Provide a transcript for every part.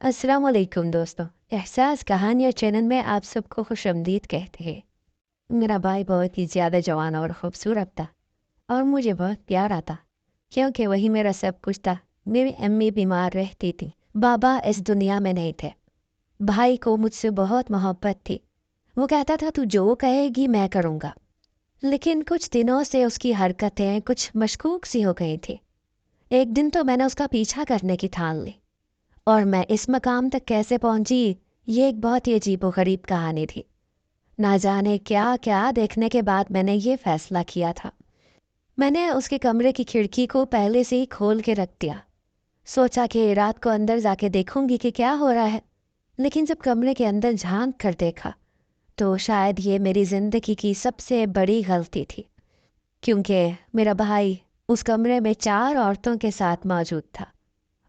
अस्सलाम वालेकुम दोस्तों। एहसास कहानियाँ चैनल में आप सबको खुशामदीद कहते हैं। मेरा भाई बहुत ही ज़्यादा जवान और ख़ूबसूरत था और मुझे बहुत प्यार आता क्योंकि वही मेरा सब कुछ था। मेरी अम्मी बीमार रहती थी, बाबा इस दुनिया में नहीं थे। भाई को मुझसे बहुत मोहब्बत थी। वो कहता था तू जो कहेगी मैं करूँगा। लेकिन कुछ दिनों से उसकी हरकतें कुछ मशकूक सी हो गई थी। एक दिन तो मैंने उसका पीछा करने की ठान ली और मैं इस मकाम तक कैसे पहुंची, ये एक बहुत ही अजीबोगरीब कहानी थी। ना जाने क्या क्या देखने के बाद मैंने ये फैसला किया था। मैंने उसके कमरे की खिड़की को पहले से ही खोल के रख दिया। सोचा कि रात को अंदर जाके देखूंगी कि क्या हो रहा है। लेकिन जब कमरे के अंदर झांक कर देखा तो शायद ये मेरी ज़िंदगी की सबसे बड़ी गलती थी, क्योंकि मेरा भाई उस कमरे में 4 औरतों के साथ मौजूद था।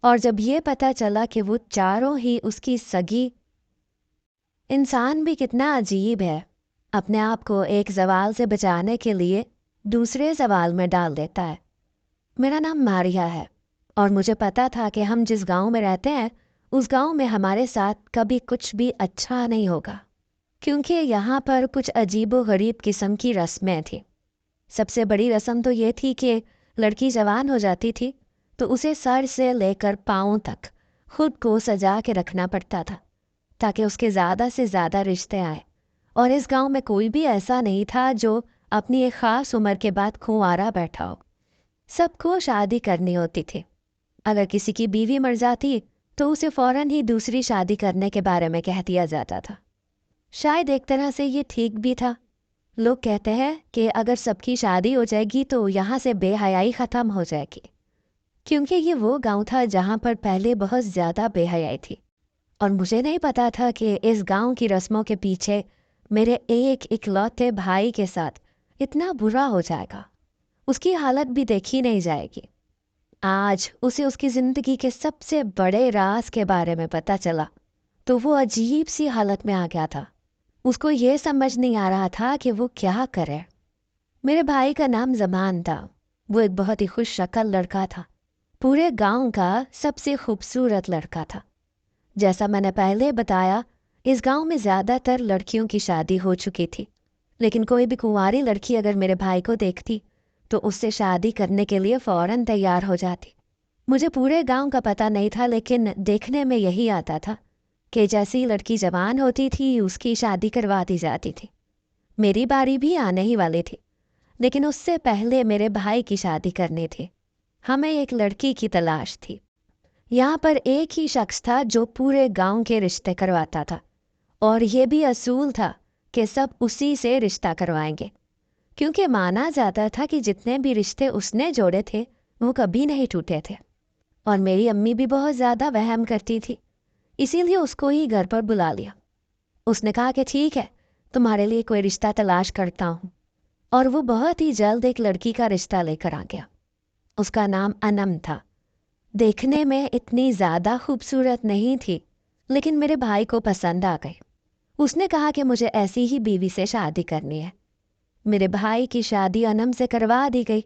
और जब ये पता चला कि वो चारों ही उसकी सगी। इंसान भी कितना अजीब है, अपने आप को एक सवाल से बचाने के लिए दूसरे सवाल में डाल देता है। मेरा नाम मारिया है और मुझे पता था कि हम जिस गांव में रहते हैं उस गांव में हमारे साथ कभी कुछ भी अच्छा नहीं होगा, क्योंकि यहाँ पर कुछ अजीबो-गरीब किस्म की रस्में थी। सबसे बड़ी रस्म तो ये थी कि लड़की जवान हो जाती थी तो उसे सर से लेकर पाँव तक खुद को सजा के रखना पड़ता था ताकि उसके ज़्यादा से ज़्यादा रिश्ते आए। और इस गांव में कोई भी ऐसा नहीं था जो अपनी एक ख़ास उम्र के बाद कुंवारा बैठा हो। सबको शादी करनी होती थी। अगर किसी की बीवी मर जाती तो उसे फ़ौरन ही दूसरी शादी करने के बारे में कह दिया जाता था। शायद एक तरह से ये ठीक भी था। लोग कहते हैं कि अगर सबकी शादी हो जाएगी तो यहाँ से बेहयाई ख़त्म हो जाएगी, क्योंकि ये वो गांव था जहाँ पर पहले बहुत ज़्यादा बेहयाई थी। और मुझे नहीं पता था कि इस गांव की रस्मों के पीछे मेरे एक इकलौते भाई के साथ इतना बुरा हो जाएगा। उसकी हालत भी देखी नहीं जाएगी। आज उसे उसकी ज़िंदगी के सबसे बड़े राज के बारे में पता चला तो वो अजीब सी हालत में आ गया था। उसको ये समझ नहीं आ रहा था कि वो क्या करे। मेरे भाई का नाम ज़मान था। वो एक बहुत ही खुश शक्ल लड़का था, पूरे गांव का सबसे खूबसूरत लड़का था। जैसा मैंने पहले बताया, इस गांव में ज़्यादातर लड़कियों की शादी हो चुकी थी, लेकिन कोई भी कुंवारी लड़की अगर मेरे भाई को देखती तो उससे शादी करने के लिए फ़ौरन तैयार हो जाती। मुझे पूरे गांव का पता नहीं था, लेकिन देखने में यही आता था कि जैसी लड़की जवान होती थी उसकी शादी करवा दी जाती थी। मेरी बारी भी आने ही वाली थी, लेकिन उससे पहले मेरे भाई की शादी करनी थी। हमें एक लड़की की तलाश थी। यहाँ पर एक ही शख्स था जो पूरे गांव के रिश्ते करवाता था, और ये भी असूल था कि सब उसी से रिश्ता करवाएंगे, क्योंकि माना जाता था कि जितने भी रिश्ते उसने जोड़े थे वो कभी नहीं टूटे थे। और मेरी अम्मी भी बहुत ज़्यादा वहम करती थी, इसीलिए उसको ही घर पर बुला लिया। उसने कहा कि ठीक है, तुम्हारे लिए कोई रिश्ता तलाश करता हूँ। और वो बहुत ही जल्द एक लड़की का रिश्ता लेकर आ गया। उसका नाम अनम था। देखने में इतनी ज़्यादा खूबसूरत नहीं थी, लेकिन मेरे भाई को पसंद आ गई। उसने कहा कि मुझे ऐसी ही बीवी से शादी करनी है। मेरे भाई की शादी अनम से करवा दी गई,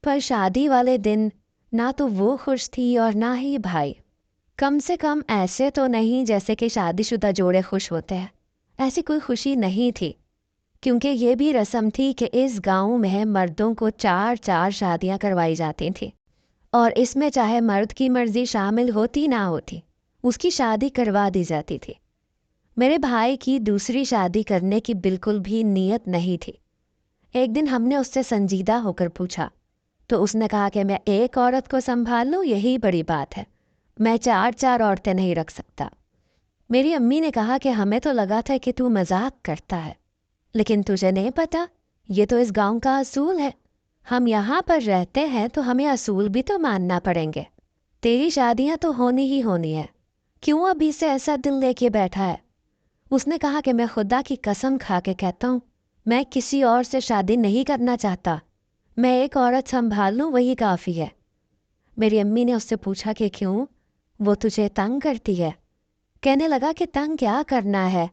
पर शादी वाले दिन ना तो वो खुश थी और ना ही भाई। कम से कम ऐसे तो नहीं जैसे कि शादीशुदा जोड़े खुश होते हैं। ऐसी कोई खुशी नहीं थी, क्योंकि ये भी रस्म थी कि इस गांव में मर्दों को 4-4 शादियां करवाई जाती थी, और इसमें चाहे मर्द की मर्जी शामिल होती ना होती, उसकी शादी करवा दी जाती थी। मेरे भाई की दूसरी शादी करने की बिल्कुल भी नीयत नहीं थी। एक दिन हमने उससे संजीदा होकर पूछा तो उसने कहा कि मैं एक औरत को संभाल लूँ यही बड़ी बात है, मैं 4-4 औरतें नहीं रख सकता। मेरी अम्मी ने कहा कि हमें तो लगा था कि तू मजाक करता है, लेकिन तुझे नहीं पता, ये तो इस गांव का असूल है। हम यहाँ पर रहते हैं तो हमें असूल भी तो मानना पड़ेंगे। तेरी शादियाँ तो होनी ही होनी है, क्यों अभी से ऐसा दिल लेके बैठा है। उसने कहा कि मैं खुदा की कसम खा के कहता हूँ, मैं किसी और से शादी नहीं करना चाहता। मैं एक औरत संभाल लूँ वही काफ़ी है। मेरी अम्मी ने उससे पूछा कि क्यों, वो तुझे तंग करती है। कहने लगा कि तंग क्या करना है,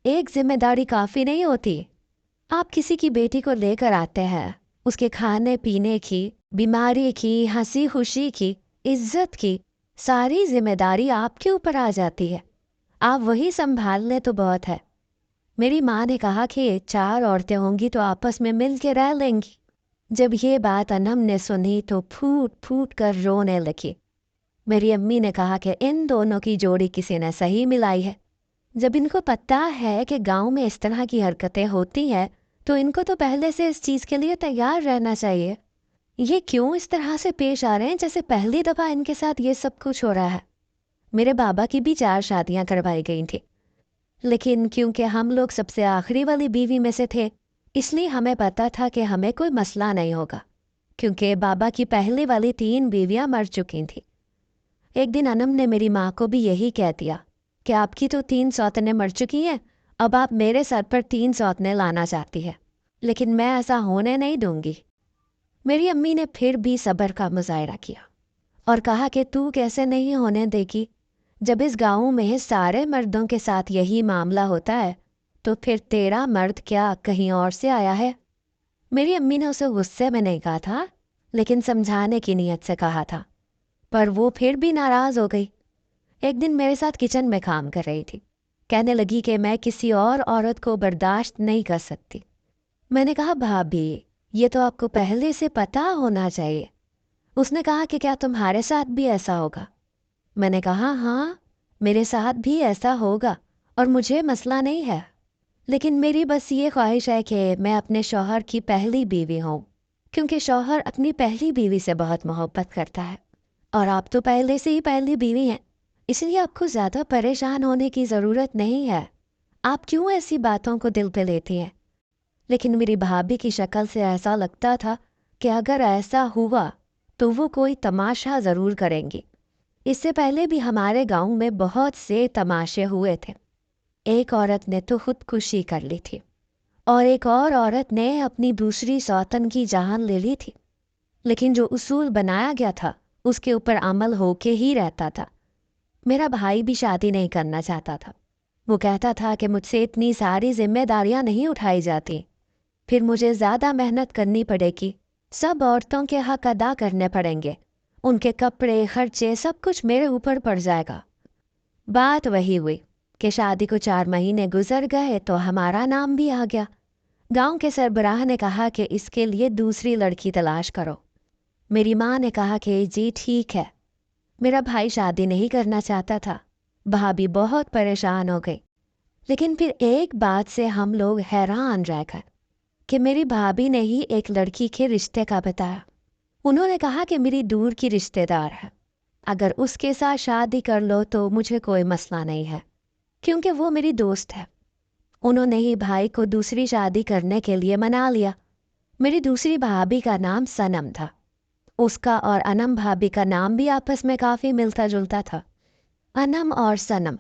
एक जिम्मेदारी काफ़ी नहीं होती। आप किसी की बेटी को लेकर आते हैं, उसके खाने पीने की, बीमारी की, हंसी खुशी की, इज्जत की सारी जिम्मेदारी आपके ऊपर आ जाती है, आप वही संभाल लें तो बहुत है। मेरी माँ ने कहा कि 4 औरतें होंगी तो आपस में मिल के रह लेंगी। जब ये बात अनम ने सुनी तो फूट फूट कर रोने लगी। मेरी अम्मी ने कहा कि इन दोनों की जोड़ी किसी ने सही मिलाई है। जब इनको पता है कि गांव में इस तरह की हरकतें होती हैं तो इनको तो पहले से इस चीज़ के लिए तैयार रहना चाहिए। ये क्यों इस तरह से पेश आ रहे हैं जैसे पहली दफ़ा इनके साथ ये सब कुछ हो रहा है। मेरे बाबा की भी 4 शादियां करवाई गई थी, लेकिन क्योंकि हम लोग सबसे आखिरी वाली बीवी में से थे इसलिए हमें पता था कि हमें कोई मसला नहीं होगा, क्योंकि बाबा की पहली वाली 3 बीवियां मर चुकी थीं। एक दिन अनम ने मेरी माँ को भी यही कह दिया कि आपकी तो 3 सौतनें मर चुकी हैं, अब आप मेरे सर पर 3 सौतनें लाना चाहती है, लेकिन मैं ऐसा होने नहीं दूंगी। मेरी अम्मी ने फिर भी सब्र का मुजाहरा किया और कहा कि तू कैसे नहीं होने देगी, जब इस गाँव में सारे मर्दों के साथ यही मामला होता है तो फिर तेरा मर्द क्या कहीं और से आया है। मेरी अम्मी ने उसे गुस्से में नहीं कहा था, लेकिन समझाने की नीयत से कहा था, पर वो फिर भी नाराज़ हो गई। एक दिन मेरे साथ किचन में काम कर रही थी, कहने लगी कि मैं किसी और औरत को बर्दाश्त नहीं कर सकती। मैंने कहा भाभी, ये तो आपको पहले से पता होना चाहिए। उसने कहा कि क्या तुम्हारे साथ भी ऐसा होगा। मैंने कहा हाँ, मेरे साथ भी ऐसा होगा और मुझे मसला नहीं है, लेकिन मेरी बस ये ख्वाहिश है कि मैं अपने शौहर की पहली बीवी हूँ, क्योंकि शौहर अपनी पहली बीवी से बहुत मोहब्बत करता है और आप तो पहले से ही पहली बीवी हैं, इसलिए आपको ज़्यादा परेशान होने की ज़रूरत नहीं है। आप क्यों ऐसी बातों को दिल पे लेती हैं। लेकिन मेरी भाभी की शक्ल से ऐसा लगता था कि अगर ऐसा हुआ तो वो कोई तमाशा ज़रूर करेंगी। इससे पहले भी हमारे गांव में बहुत से तमाशे हुए थे। एक औरत ने तो खुदकुशी कर ली थी और एक और औरत ने अपनी दूसरी सौतन की जान ले ली थी, लेकिन जो उसूल बनाया गया था उसके ऊपर अमल होके ही रहता था। मेरा भाई भी शादी नहीं करना चाहता था। वो कहता था कि मुझसे इतनी सारी जिम्मेदारियां नहीं उठाई जाती, फिर मुझे ज़्यादा मेहनत करनी पड़ेगी, सब औरतों के हक अदा करने पड़ेंगे, उनके कपड़े खर्चे सब कुछ मेरे ऊपर पड़ जाएगा। बात वही हुई कि शादी को 4 महीने गुजर गए तो हमारा नाम भी आ गया। गांव के सरबराह ने कहा कि इसके लिए दूसरी लड़की तलाश करो। मेरी माँ ने कहा कि जी ठीक है। मेरा भाई शादी नहीं करना चाहता था। भाभी बहुत परेशान हो गई, लेकिन फिर एक बात से हम लोग हैरान रह गए कि मेरी भाभी ने ही एक लड़की के रिश्ते का बताया। उन्होंने कहा कि मेरी दूर की रिश्तेदार है, अगर उसके साथ शादी कर लो तो मुझे कोई मसला नहीं है, क्योंकि वो मेरी दोस्त है। उन्होंने ही भाई को दूसरी शादी करने के लिए मना लिया। मेरी दूसरी भाभी का नाम सनम था। उसका और अनम भाभी का नाम भी आपस में काफ़ी मिलता जुलता था, अनम और सनम।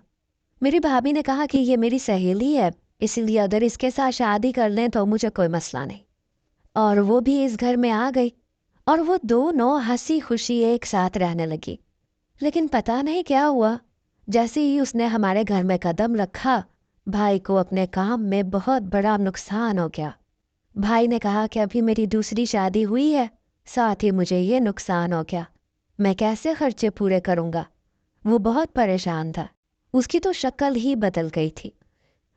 मेरी भाभी ने कहा कि ये मेरी सहेली है, इसलिए अगर इसके साथ शादी कर लें तो मुझे कोई मसला नहीं। और वो भी इस घर में आ गई और वो दोनों हंसी खुशी एक साथ रहने लगी। लेकिन पता नहीं क्या हुआ, जैसे ही उसने हमारे घर में कदम रखा भाई को अपने काम में बहुत बड़ा नुकसान हो गया। भाई ने कहा कि अभी मेरी दूसरी शादी हुई है, साथ ही मुझे ये नुकसान हो गया, मैं कैसे खर्चे पूरे करूँगा। वो बहुत परेशान था, उसकी तो शक्ल ही बदल गई थी।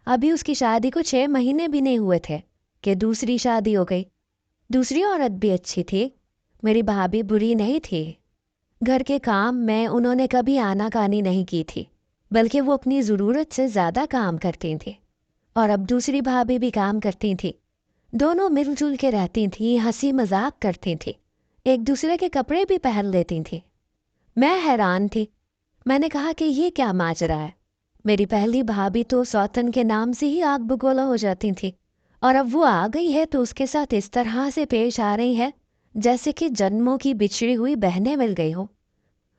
अभी उसकी शादी को 6 महीने भी नहीं हुए थे कि दूसरी शादी हो गई। दूसरी औरत भी अच्छी थी, मेरी भाभी बुरी नहीं थी। घर के काम में उन्होंने कभी आनाकानी नहीं की थी, बल्कि वो अपनी ज़रूरत से ज़्यादा काम करती थी। और अब दूसरी भाभी भी काम करती थी। दोनों मिलजुल के रहती थी, हंसी मजाक करती थी, एक दूसरे के कपड़े भी पहन लेती थी। मैं हैरान थी। मैंने कहा कि ये क्या माजरा है। मेरी पहली भाभी तो सौतन के नाम से ही आग बगोला हो जाती थी, और अब वो आ गई है तो उसके साथ इस तरह से पेश आ रही है जैसे कि जन्मों की बिछड़ी हुई बहनें मिल गई हो।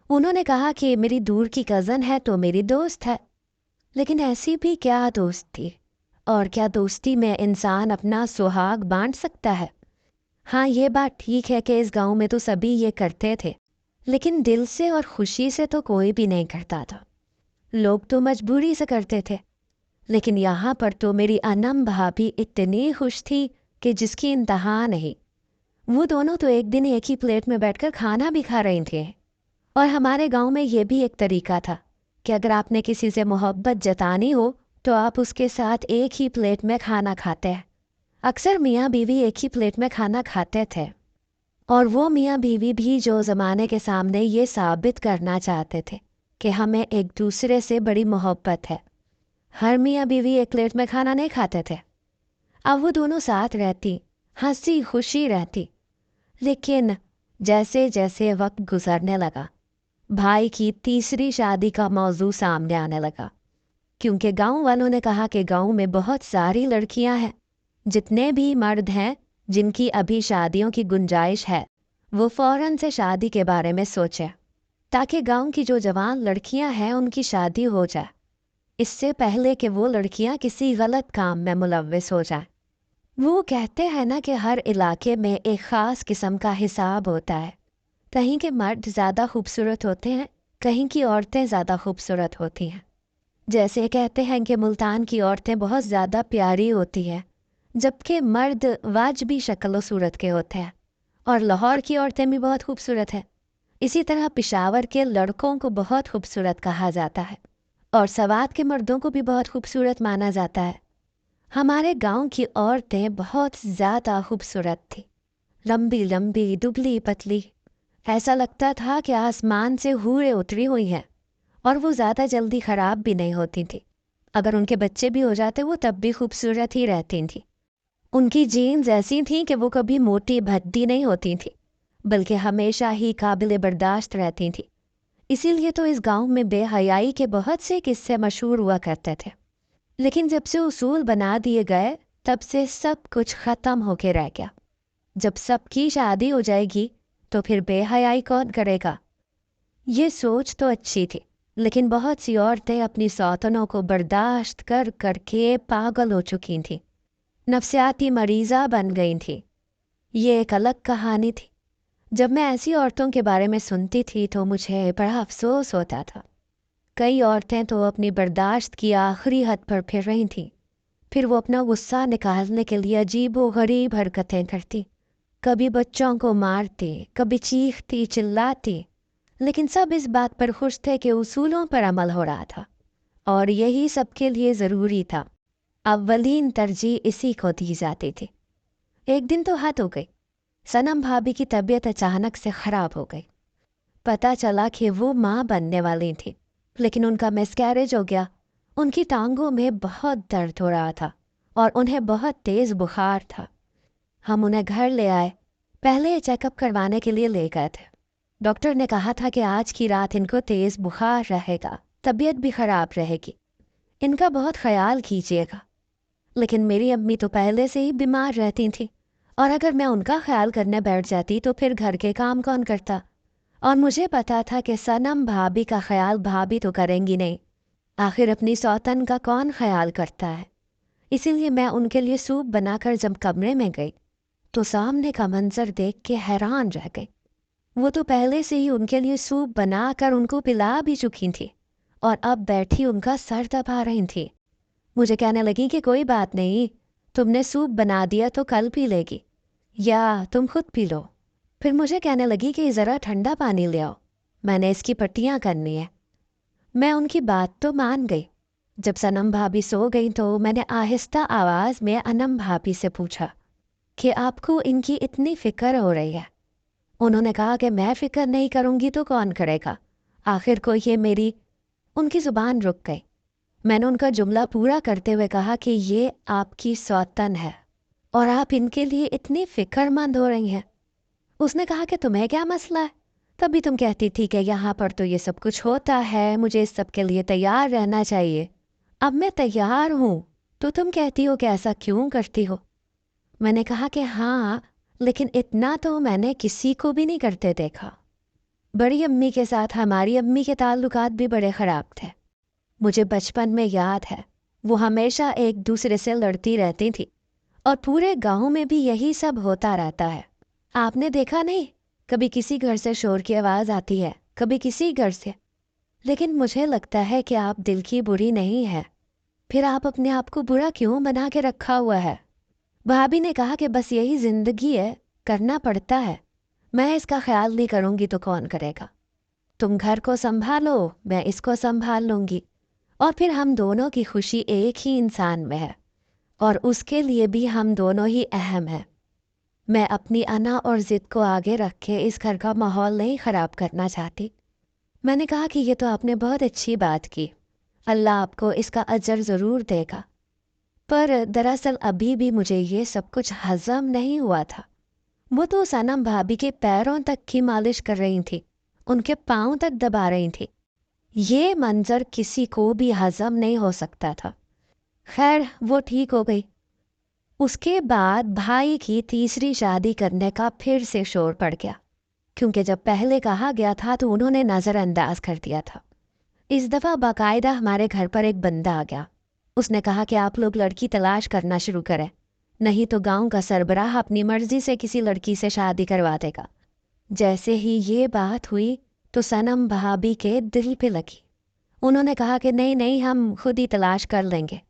उन्होंने कहा कि मेरी दूर की कज़न है तो मेरी दोस्त है, लेकिन ऐसी भी क्या दोस्त थी, और क्या दोस्ती में इंसान अपना सुहाग बांट सकता है। हाँ, ये बात ठीक है कि इस गांव में तो सभी ये करते थे, लेकिन दिल से और खुशी से तो कोई भी नहीं करता था। लोग तो मजबूरी से करते थे। लेकिन यहाँ पर तो मेरी अनम भाभी इतनी खुश थी कि जिसकी इंतहा नहीं। वो दोनों तो एक दिन एक ही प्लेट में बैठकर खाना भी खा रही थी, और हमारे गांव में ये भी एक तरीका था कि अगर आपने किसी से मोहब्बत जतानी हो तो आप उसके साथ एक ही प्लेट में खाना खाते हैं। अक्सर मियाँ बीवी एक ही प्लेट में खाना खाते थे, और वो मियाँ बीवी भी जो ज़माने के सामने ये साबित करना चाहते थे कि हमें एक दूसरे से बड़ी मोहब्बत है। हर मियाँ बीवी एक प्लेट में खाना नहीं खाते थे। अब वो दोनों साथ रहती, हंसी खुशी रहती। लेकिन जैसे जैसे वक्त गुजरने लगा, भाई की तीसरी शादी का मौजू सामने आने लगा, क्योंकि गांव वालों ने कहा कि गांव में बहुत सारी लड़कियां हैं। जितने भी मर्द हैं जिनकी अभी शादियों की गुंजाइश है, वो फौरन से शादी के बारे में सोचे, ताकि गांव की जो जवान लड़कियां हैं उनकी शादी हो जाए, इससे पहले कि वो लड़कियां किसी गलत काम में मुलव्वस हो जाएं। वो कहते हैं ना कि हर इलाके में एक ख़ास किस्म का हिसाब होता है। कहीं के मर्द ज़्यादा खूबसूरत होते हैं, कहीं की औरतें ज़्यादा खूबसूरत होती हैं। जैसे कहते हैं कि मुल्तान की औरतें बहुत ज़्यादा प्यारी होती हैं, जबकि मर्द वाजबी शक्ल व सूरत के होते हैं, और लाहौर की औरतें भी बहुत खूबसूरत हैं। इसी तरह पिशावर के लड़कों को बहुत खूबसूरत कहा जाता है, और सवात के मर्दों को भी बहुत खूबसूरत माना जाता है। हमारे गांव की औरतें बहुत ज़्यादा खूबसूरत थी, लंबी लंबी दुबली पतली। ऐसा लगता था कि आसमान से हूरें उतरी हुई हैं, और वो ज़्यादा जल्दी ख़राब भी नहीं होती थी। अगर उनके बच्चे भी हो जाते वो तब भी खूबसूरत ही रहती थी। उनकी जीन्स ऐसी थी कि वो कभी मोटी भद्दी नहीं होती थी, बल्कि हमेशा ही काबिल बर्दाश्त रहती थी। इसीलिए तो इस गांव में बेहयाई के बहुत से किस्से मशहूर हुआ करते थे। लेकिन जब से उसूल बना दिए गए, तब से सब कुछ ख़त्म होके रह गया। जब सबकी शादी हो जाएगी तो फिर बेहयाई कौन करेगा? ये सोच तो अच्छी थी, लेकिन बहुत सी औरतें अपनी सौतनों को बर्दाश्त कर करके पागल हो चुकी थीं, नफसियाती मरीज़ा बन गई थी। ये एक अलग कहानी थी। जब मैं ऐसी औरतों के बारे में सुनती थी तो मुझे बड़ा अफसोस होता था। कई औरतें तो अपनी बर्दाश्त की आखिरी हद पर फिर रही थीं। फिर वो अपना गुस्सा निकालने के लिए अजीबो गरीब हरकतें करती। कभी बच्चों को मारती, कभी चीखती चिल्लाती, लेकिन सब इस बात पर खुश थे कि उसूलों पर अमल हो रहा था, और यही सबके लिए ज़रूरी था। अव्वलीन तरजीह इसी को दी जाती थी। एक दिन तो हद हो गई। सनम भाभी की तबीयत अचानक से ख़राब हो गई। पता चला कि वो माँ बनने वाली थी, लेकिन उनका मिसकैरेज हो गया। उनकी टांगों में बहुत दर्द हो रहा था, और उन्हें बहुत तेज़ बुखार था। हम उन्हें घर ले आए। पहले चेकअप करवाने के लिए ले गए थे। डॉक्टर ने कहा था कि आज की रात इनको तेज़ बुखार रहेगा, तबीयत भी ख़राब रहेगी, इनका बहुत ख्याल कीजिएगा। लेकिन मेरी अम्मी तो पहले से ही बीमार रहती थी, और अगर मैं उनका ख्याल करने बैठ जाती तो फिर घर के काम कौन करता? और मुझे पता था कि सनम भाभी का ख्याल भाभी तो करेंगी नहीं, आखिर अपनी सौतन का कौन ख्याल करता है। इसीलिए मैं उनके लिए सूप बनाकर जब कमरे में गई तो सामने का मंजर देख के हैरान रह गई। वो तो पहले से ही उनके लिए सूप बनाकर उनको पिला भी चुकी थी, और अब बैठी उनका सर दबा रही थी। मुझे कहने लगी कि कोई बात नहीं, तुमने सूप बना दिया तो कल पी लेगी, या तुम खुद पी लो। फिर मुझे कहने लगी कि ज़रा ठंडा पानी ले आओ, मैंने इसकी पट्टियाँ करनी है। मैं उनकी बात तो मान गई। जब सनम भाभी सो गई तो मैंने आहिस्ता आवाज़ में अनम भाभी से पूछा कि आपको इनकी इतनी फ़िक्र हो रही है। उन्होंने कहा कि मैं फ़िक्र नहीं करूँगी तो कौन करेगा, आखिर को ये मेरी। उनकी ज़ुबान रुक गई। मैंने उनका जुमला पूरा करते हुए कहा कि ये आपकी सौतन है, और आप इनके लिए इतनी फ़िक्रमंद हो रही हैं। उसने कहा कि तुम्हें क्या मसला है? तभी तुम कहती थी कि यहाँ पर तो ये सब कुछ होता है, मुझे इस सब के लिए तैयार रहना चाहिए। अब मैं तैयार हूँ तो तुम कहती हो कि ऐसा क्यों करती हो? मैंने कहा कि हाँ, लेकिन इतना तो मैंने किसी को भी नहीं करते देखा। बड़ी अम्मी के साथ हमारी अम्मी के ताल्लुकात भी बड़े ख़राब थे। मुझे बचपन में याद है, वो हमेशा एक दूसरे से लड़ती रहती थी, और पूरे गांव में भी यही सब होता रहता है। आपने देखा नहीं, कभी किसी घर से शोर की आवाज़ आती है, कभी किसी घर से। लेकिन मुझे लगता है कि आप दिल की बुरी नहीं है, फिर आप अपने आप को बुरा क्यों बना के रखा हुआ है? भाभी ने कहा कि बस यही ज़िंदगी है, करना पड़ता है, मैं इसका ख्याल नहीं करूँगी तो कौन करेगा। तुम घर को संभालो, मैं इसको संभाल लूँगी, और फिर हम दोनों की खुशी एक ही इंसान में है और उसके लिए भी हम दोनों ही अहम हैं। मैं अपनी अना और ज़िद को आगे रख के इस घर का माहौल नहीं ख़राब करना चाहती। मैंने कहा कि ये तो आपने बहुत अच्छी बात की, अल्लाह आपको इसका अजर ज़रूर देगा। पर दरअसल अभी भी मुझे ये सब कुछ हज़म नहीं हुआ था। वो तो सनम भाभी के पैरों तक की मालिश कर रही थी, उनके पाँव तक दबा रही थी। ये मंजर किसी को भी हज़म नहीं हो सकता था। खैर वो ठीक हो गई। उसके बाद भाई की तीसरी शादी करने का फिर से शोर पड़ गया, क्योंकि जब पहले कहा गया था तो उन्होंने नज़रअंदाज कर दिया था। इस दफ़ा बाकायदा हमारे घर पर एक बंदा आ गया। उसने कहा कि आप लोग लड़की तलाश करना शुरू करें, नहीं तो गांव का सरबराह अपनी मर्जी से किसी लड़की से शादी करवा देगा। जैसे ही ये बात हुई तो सनम भाभी के दिल पे लगी। उन्होंने कहा कि नहीं नहीं, हम खुद ही तलाश कर लेंगे।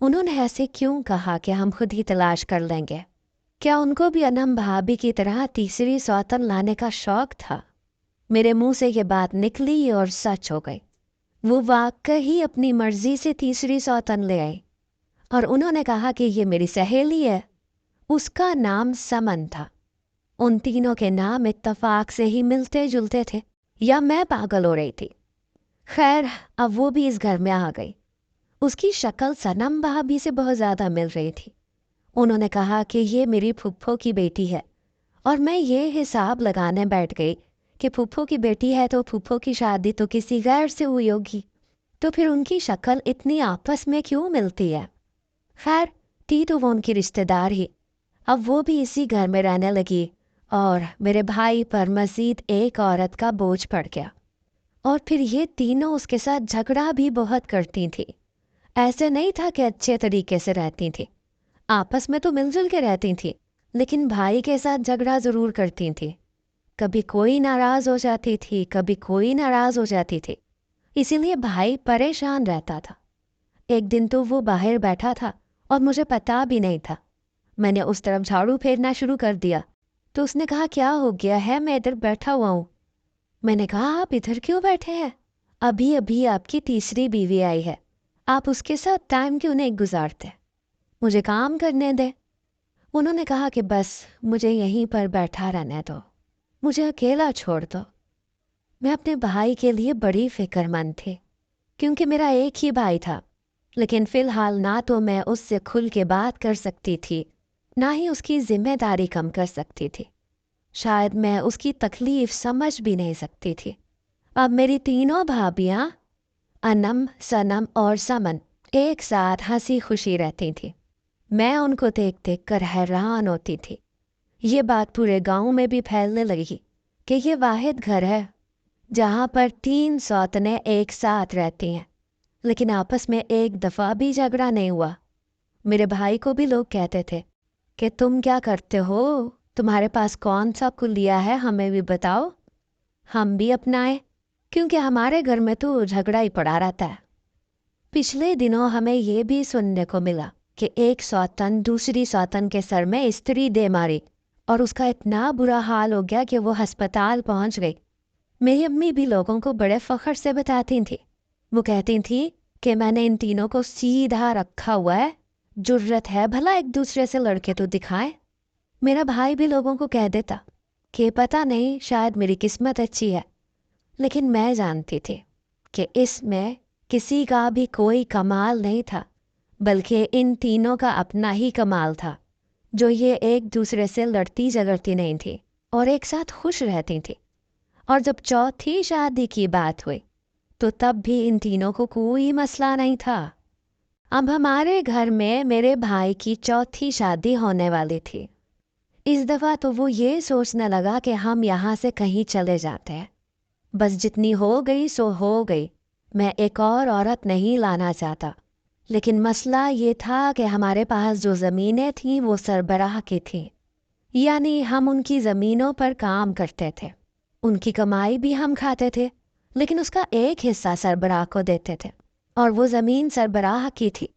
उन्होंने ऐसे क्यों कहा कि हम खुद ही तलाश कर लेंगे? क्या उनको भी अनम भाभी की तरह तीसरी सौतन लाने का शौक था? मेरे मुंह से ये बात निकली और सच हो गई। वो वाकई अपनी मर्जी से तीसरी सौतन ले आई और उन्होंने कहा कि ये मेरी सहेली है। उसका नाम समन था। उन तीनों के नाम इत्तफाक से ही मिलते जुलते थे, या मैं पागल हो रही थी। खैर अब वो भी इस घर में आ गई। उसकी शक्ल सनम भाभी से बहुत ज़्यादा मिल रही थी। उन्होंने कहा कि ये मेरी फुफ्फो की बेटी है, और मैं ये हिसाब लगाने बैठ गई कि फुफ्फो की बेटी है तो फुफ्फो की शादी तो किसी गैर से हुई होगी, तो फिर उनकी शक्ल इतनी आपस में क्यों मिलती है? खैर थी तो वो उनकी रिश्तेदार ही। अब वो भी इसी घर में रहने लगी और मेरे भाई पर मज़ीद एक औरत का बोझ पड़ गया। और फिर ये तीनों उसके साथ झगड़ा भी बहुत करती थी। ऐसे नहीं था कि अच्छे तरीके से रहती थी, आपस में तो मिलजुल के रहती थी, लेकिन भाई के साथ झगड़ा ज़रूर करती थी। कभी कोई नाराज़ हो जाती थी, कभी कोई नाराज़ हो जाती थी, इसीलिए भाई परेशान रहता था। एक दिन तो वो बाहर बैठा था और मुझे पता भी नहीं था। मैंने उस तरफ झाड़ू फेरना शुरू कर दिया तो उसने कहा क्या हो गया है, मैं इधर बैठा हुआ हूँ। मैंने कहा आप इधर क्यों बैठे हैं? अभी अभी आपकी तीसरी बीवी आई है, आप उसके साथ टाइम क्यों नहीं गुजारते? मुझे काम करने दे। उन्होंने कहा कि बस मुझे यहीं पर बैठा रहने दो, मुझे अकेला छोड़ दो। मैं अपने भाई के लिए बड़ी फिक्रमंद थी, क्योंकि मेरा एक ही भाई था, लेकिन फ़िलहाल ना तो मैं उससे खुल के बात कर सकती थी, ना ही उसकी जिम्मेदारी कम कर सकती थी। शायद मैं उसकी तकलीफ़ समझ भी नहीं सकती थी। अब मेरी तीनों भाभियाँ अनम, सनम और समन एक साथ हंसी खुशी रहती थी। मैं उनको देख देख कर हैरान होती थी। ये बात पूरे गांव में भी फैलने लगी कि ये वाहिद घर है जहाँ पर 3 सौतनें एक साथ रहती हैं, लेकिन आपस में एक दफ़ा भी झगड़ा नहीं हुआ। मेरे भाई को भी लोग कहते थे कि तुम क्या करते हो, तुम्हारे पास कौन सा कुलिया है, हमें भी बताओ, हम भी अपनाएं, क्योंकि हमारे घर में तो झगड़ा ही पड़ा रहता है। पिछले दिनों हमें ये भी सुनने को मिला कि एक सौतन दूसरी सौतन के सर में इस्त्री दे मारी और उसका इतना बुरा हाल हो गया कि वो अस्पताल पहुंच गई। मेरी अम्मी भी लोगों को बड़े फ़ख्र से बताती थी। वो कहती थी कि मैंने इन तीनों को सीधा रखा हुआ है, जुर्रत है भला एक दूसरे से लड़के तो दिखाएं। मेरा भाई भी लोगों को कह देता कि पता नहीं शायद मेरी किस्मत अच्छी है, लेकिन मैं जानती थी कि इसमें किसी का भी कोई कमाल नहीं था, बल्कि इन तीनों का अपना ही कमाल था, जो ये एक दूसरे से लड़ती झगड़ती नहीं थी और एक साथ खुश रहती थी। और जब चौथी शादी की बात हुई तो तब भी इन तीनों को कोई मसला नहीं था। अब हमारे घर में मेरे भाई की चौथी शादी होने वाली थी। इस दफ़ा तो वो ये सोचने लगा कि हम यहाँ से कहीं चले जाते हैं, बस जितनी हो गई सो हो गई, मैं एक और औरत नहीं लाना चाहता। लेकिन मसला ये था कि हमारे पास जो ज़मीनें थीं वो सरबराह की थीं, यानी हम उनकी ज़मीनों पर काम करते थे, उनकी कमाई भी हम खाते थे, लेकिन उसका एक हिस्सा सरबराह को देते थे, और वो ज़मीन सरबराह की थी।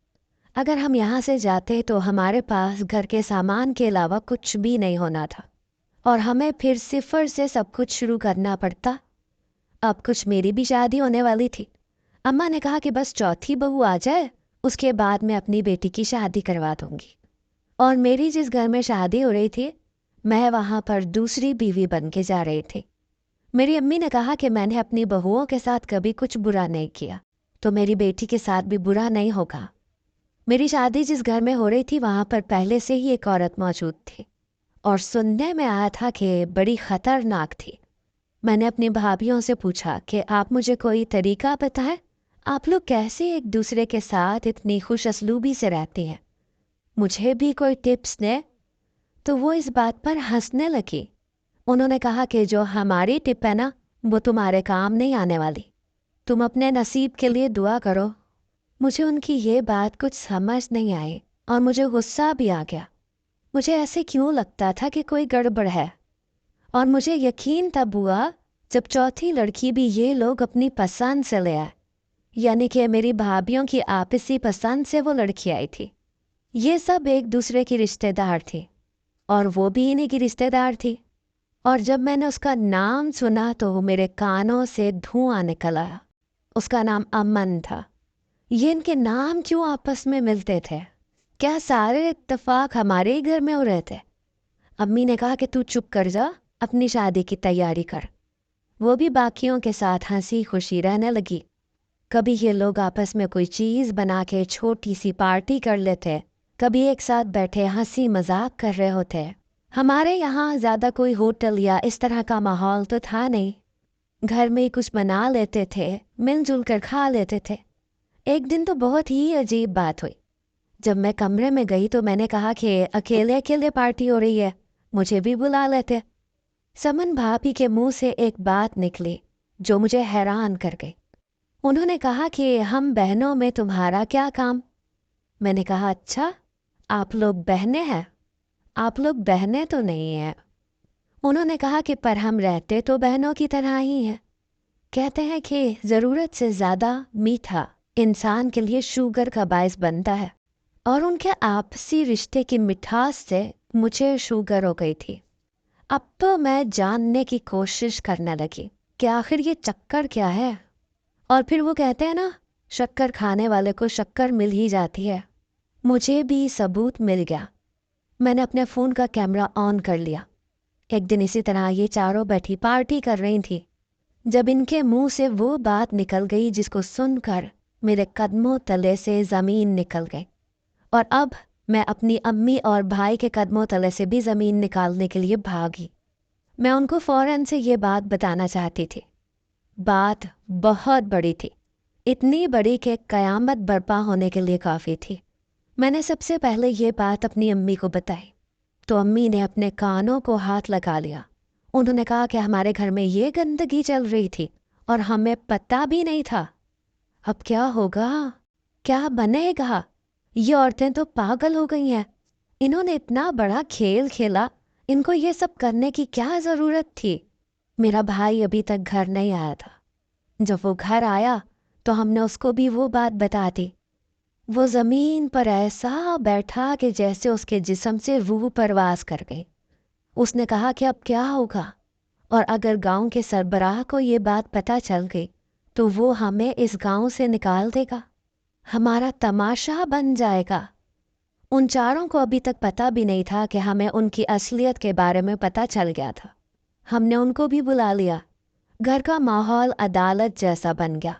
अगर हम यहाँ से जाते तो हमारे पास घर के सामान के अलावा कुछ भी नहीं होना था और हमें फिर सिफर से सब कुछ शुरू करना पड़ता। अब कुछ मेरी भी शादी होने वाली थी। अम्मा ने कहा कि बस चौथी बहू आ जाए, उसके बाद मैं अपनी बेटी की शादी करवा दूंगी। और मेरी जिस घर में शादी हो रही थी, मैं वहाँ पर दूसरी बीवी बन के जा रही थी। मेरी अम्मी ने कहा कि मैंने अपनी बहुओं के साथ कभी कुछ बुरा नहीं किया, तो मेरी बेटी के साथ भी बुरा नहीं होगा। मेरी शादी जिस घर में हो रही थी वहाँ पर पहले से ही एक औरत मौजूद थी, और सुनने में आया था कि बड़ी ख़तरनाक थी। मैंने अपनी भाभीयों से पूछा कि आप मुझे कोई तरीका बताएं, आप लोग कैसे एक दूसरे के साथ इतनी खुश असलूबी से रहती हैं, मुझे भी कोई टिप्स दें। तो वो इस बात पर हंसने लगी। उन्होंने कहा कि जो हमारी टिप है ना, वो तुम्हारे काम नहीं आने वाली, तुम अपने नसीब के लिए दुआ करो। मुझे उनकी ये बात कुछ समझ नहीं आई और मुझे गुस्सा भी आ गया। मुझे ऐसे क्यों लगता था कि कोई गड़बड़ है, और मुझे यकीन तब हुआ जब चौथी लड़की भी ये लोग अपनी पसंद से ले आए, यानी कि मेरी भाभीयों की आपसी पसंद से वो लड़की आई थी। ये सब एक दूसरे की रिश्तेदार थी और वो भी इन्हीं की रिश्तेदार थी। और जब मैंने उसका नाम सुना तो मेरे कानों से धुआं निकल आया। उसका नाम अमन था। ये इनके नाम क्यों आपस में मिलते थे? क्या सारे इत्तेफाक हमारे ही घर में हो रहे थे? अम्मी ने कहा कि तू चुप कर जा, अपनी शादी की तैयारी कर। वो भी बाकियों के साथ हंसी खुशी रहने लगी। कभी ये लोग आपस में कोई चीज़ बना के छोटी सी पार्टी कर लेते, कभी एक साथ बैठे हंसी मजाक कर रहे होते। हमारे यहाँ ज़्यादा कोई होटल या इस तरह का माहौल तो था नहीं। घर में ही कुछ बना लेते थे, मिलजुल कर खा लेते थे। एक दिन तो बहुत ही अजीब बात हुई। जब मैं कमरे में गई तो मैंने कहा कि अकेले अकेले पार्टी हो रही है, मुझे भी बुला लेते। समन भाभी के मुंह से एक बात निकली जो मुझे हैरान कर गई। उन्होंने कहा कि हम बहनों में तुम्हारा क्या काम? मैंने कहा अच्छा, आप लोग बहनें हैं? आप लोग बहनें तो नहीं हैं। उन्होंने कहा कि पर हम रहते तो बहनों की तरह ही हैं। कहते हैं कि ज़रूरत से ज़्यादा मीठा इंसान के लिए शुगर का बायस बनता है, और उनके आपसी रिश्ते की मिठास से मुझे शुगर हो गई थी। अब तो मैं जानने की कोशिश करने लगी कि आखिर ये चक्कर क्या है। और फिर वो कहते हैं ना, शक्कर खाने वाले को शक्कर मिल ही जाती है। मुझे भी सबूत मिल गया। मैंने अपने फ़ोन का कैमरा ऑन कर लिया। एक दिन इसी तरह ये चारों बैठी पार्टी कर रही थी, जब इनके मुंह से वो बात निकल गई जिसको सुनकर मेरे कदमों तले से ज़मीन निकल गई। और अब मैं अपनी अम्मी और भाई के कदमों तले से भी ज़मीन निकालने के लिए भागी। मैं उनको फ़ौरन से ये बात बताना चाहती थी। बात बहुत बड़ी थी, इतनी बड़ी कि क़यामत बर्पा होने के लिए काफ़ी थी। मैंने सबसे पहले ये बात अपनी अम्मी को बताई तो अम्मी ने अपने कानों को हाथ लगा लिया। उन्होंने कहा कि हमारे घर में ये गंदगी चल रही थी और हमें पता भी नहीं था। अब क्या होगा, क्या बनेगा? ये औरतें तो पागल हो गई हैं। इन्होंने इतना बड़ा खेल खेला, इनको ये सब करने की क्या ज़रूरत थी? मेरा भाई अभी तक घर नहीं आया था। जब वो घर आया तो हमने उसको भी वो बात बता दी। वो ज़मीन पर ऐसा बैठा कि जैसे उसके जिस्म से रूह परवास कर गई। उसने कहा कि अब क्या होगा, और अगर गांव के सरबराह को ये बात पता चल गई तो वो हमें इस गांव से निकाल देगा, हमारा तमाशा बन जाएगा। उन चारों को अभी तक पता भी नहीं था कि हमें उनकी असलियत के बारे में पता चल गया था। हमने उनको भी बुला लिया। घर का माहौल अदालत जैसा बन गया।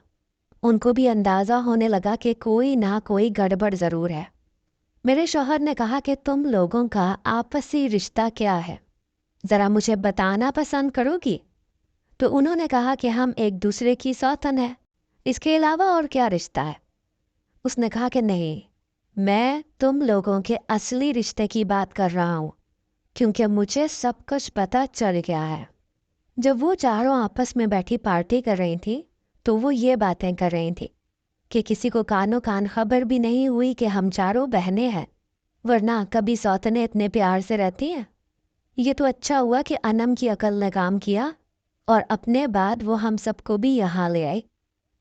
उनको भी अंदाज़ा होने लगा कि कोई ना कोई गड़बड़ ज़रूर है। मेरे शौहर ने कहा कि तुम लोगों का आपसी रिश्ता क्या है, ज़रा मुझे बताना पसंद करोगी? तो उन्होंने कहा कि हम एक दूसरे की सौतन है, इसके अलावा और क्या रिश्ता है? उसने कहा कि नहीं, मैं तुम लोगों के असली रिश्ते की बात कर रहा हूँ, क्योंकि मुझे सब कुछ पता चल गया है। जब वो चारों आपस में बैठी पार्टी कर रही थी तो वो ये बातें कर रही थी कि किसी को कानो कान खबर भी नहीं हुई कि हम चारों बहनें हैं, वरना कभी सौतनें इतने प्यार से रहती हैं। ये तो अच्छा हुआ कि अनम की अकल ने काम किया और अपने बाद वो हम सबको भी यहाँ ले आई।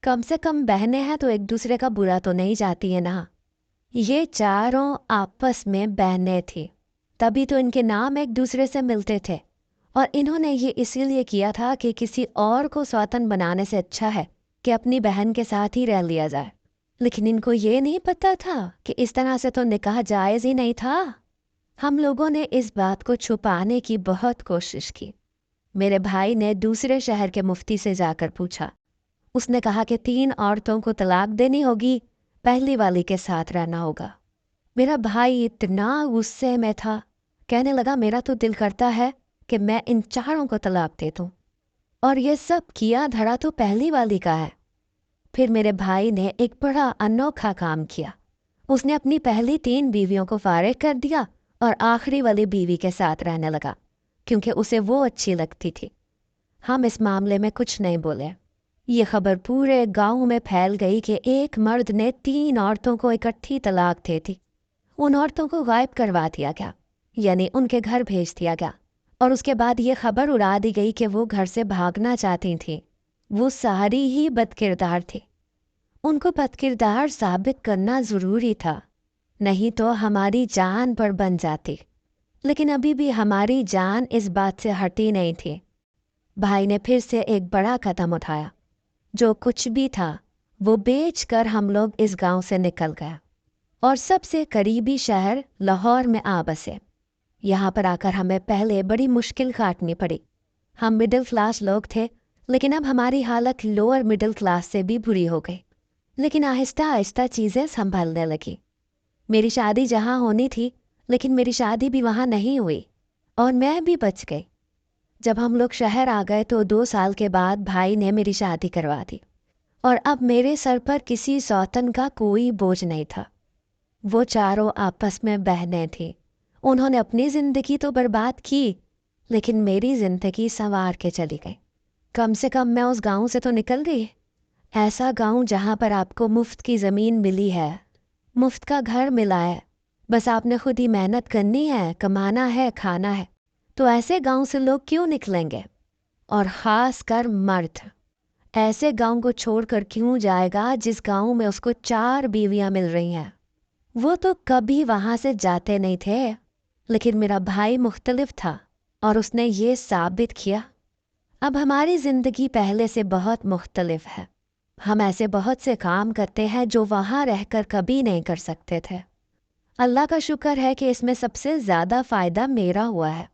कम से कम बहनें हैं तो एक दूसरे का बुरा तो नहीं चाहती है ना। ये चारों आपस में बहनें थी, तभी तो इनके नाम एक दूसरे से मिलते थे اور انہوں نے یہ اسی لیے کیا تھا کہ کسی اور کو سوتن بنانے سے اچھا ہے کہ اپنی بہن کے ساتھ ہی رہ لیا جائے، لیکن ان کو یہ نہیں پتہ تھا کہ اس طرح سے تو نکاح جائز ہی نہیں تھا۔ ہم لوگوں نے اس بات کو چھپانے کی بہت کوشش کی۔ میرے بھائی نے دوسرے شہر کے مفتی سے جا کر پوچھا۔ اس نے کہا کہ 3 عورتوں کو طلاق دینی ہوگی، پہلی والی کے ساتھ رہنا ہوگا۔ میرا بھائی اتنا غصے میں تھا، کہنے لگا میرا تو دل کرتا ہے کہ میں ان چاروں کو طلاق دے دوں، اور یہ سب کیا دھڑا تو پہلی والی کا ہے۔ پھر میرے بھائی نے ایک بڑا انوکھا کام کیا۔ اس نے اپنی پہلی 3 بیویوں کو فارغ کر دیا اور آخری والی بیوی کے ساتھ رہنے لگا، کیونکہ اسے وہ اچھی لگتی تھی۔ ہم اس معاملے میں کچھ نہیں بولے۔ یہ خبر پورے گاؤں میں پھیل گئی کہ ایک مرد نے 3 عورتوں کو اکٹھی طلاق دے دی۔ ان عورتوں کو غائب کروا دیا گیا، یعنی ان کے گھر بھیج دیا گیا، اور اس کے بعد یہ خبر اڑا دی گئی کہ وہ گھر سے بھاگنا چاہتی تھیں۔ وہ ساری ہی بد کردار تھی۔ ان کو بد کردار ثابت کرنا ضروری تھا، نہیں تو ہماری جان پر بن جاتی، لیکن ابھی بھی ہماری جان اس بات سے ہٹی نہیں تھی۔ بھائی نے پھر سے ایک بڑا قدم اٹھایا۔ جو کچھ بھی تھا وہ بیچ کر ہم لوگ اس گاؤں سے نکل گیا اور سب سے قریبی شہر لاہور میں آ بسے۔ یہاں پر آ کر ہمیں پہلے بڑی مشکل کاٹنی پڑی۔ ہم مڈل کلاس لوگ تھے، لیکن اب ہماری حالت لوور مڈل کلاس سے بھی بری ہو گئی۔ لیکن آہستہ آہستہ چیزیں سنبھلنے لگی۔ میری شادی جہاں ہونی تھی، لیکن میری شادی بھی وہاں نہیں ہوئی، اور میں بھی بچ گئی۔ جب ہم لوگ شہر آ گئے تو 2 سال کے بعد بھائی نے میری شادی کروا دی، اور اب میرے سر پر کسی سوتن کا کوئی بوجھ نہیں تھا۔ وہ چاروں آپس میں بہنیں تھیں۔ انہوں نے اپنی زندگی تو برباد کی، لیکن میری زندگی سنوار کے چلی گئی۔ کم سے کم میں اس گاؤں سے تو نکل گئی۔ ایسا گاؤں جہاں پر آپ کو مفت کی زمین ملی ہے، مفت کا گھر ملا ہے، بس آپ نے خود ہی محنت کرنی ہے، کمانا ہے، کھانا ہے۔ تو ایسے گاؤں سے لوگ کیوں نکلیں گے؟ اور خاص کر مرد ایسے گاؤں کو چھوڑ کر کیوں جائے گا جس گاؤں میں اس کو 4 بیویاں مل رہی ہیں؟ وہ تو کبھی وہاں سے جاتے نہیں تھے، لیکن میرا بھائی مختلف تھا، اور اس نے یہ ثابت کیا۔ اب ہماری زندگی پہلے سے بہت مختلف ہے۔ ہم ایسے بہت سے کام کرتے ہیں جو وہاں رہ کر کبھی نہیں کر سکتے تھے۔ اللہ کا شکر ہے کہ اس میں سب سے زیادہ فائدہ میرا ہوا ہے۔